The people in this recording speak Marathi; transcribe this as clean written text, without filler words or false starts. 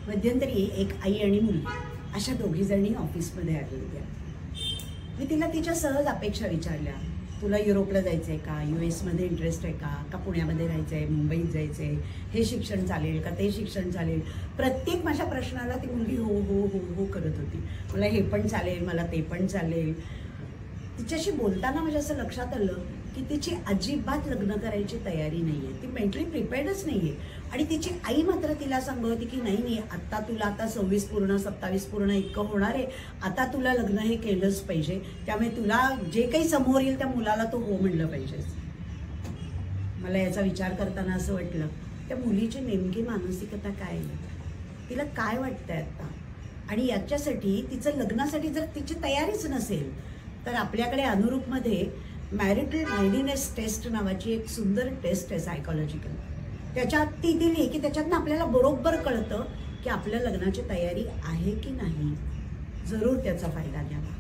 मध्यंतरी एक आई आणि मुलगी अशा दोघीजणी ऑफिसमध्ये आल्या होत्या. मी तिला तिच्या सहज अपेक्षा विचारल्या, तुला युरोपला जायचं आहे का, US मध्ये इंटरेस्ट आहे का पुण्यामध्ये राहायचं आहे, मुंबईत जायचं आहे, हे शिक्षण चालेल का ते शिक्षण चालेल. प्रत्येक माझ्या प्रश्नाला ती मुलगी हो हो हो हो करत होती. मला हे पण चालेल, मला ते पण चालेल. तिच्याशी बोलताना माझ्या असं लक्षात आलं की तिची अजिबात लग्न करायची तयारी नाही आहे, ती मेंटली प्रिपेअर्डच नाही आहे. आणि तिची आई मात्र तिला सांगत होती की नाही नाही, आत्ता तुला आता 26 पूर्ण 27 पूर्ण इतकं होणार आहे, आता तुला लग्न हे केलंच पाहिजे, त्यामुळे तुला जे काही समोर येईल त्या मुलाला तो हो म्हणलं पाहिजेच. मला याचा विचार करताना असं वाटलं, त्या मुलीची नेमकी मानसिकता काय आहे, तिला काय वाटतंय आत्ता. आणि याच्यासाठी तिचं लग्नासाठी जर तिची तयारीच नसेल तर आपल्याकडे अनुरूपमध्ये मॅरिटल रेडीनेस टेस्ट नावाची एक सुंदर टेस्ट आहे सायकोलॉजिकल. त्याच्यात ती दिली की त्याच्यातनं आपल्याला बरोबर कळतं की आपल्या लग्नाची तयारी आहे की नाही. जरूर त्याचा फायदा घ्यावा.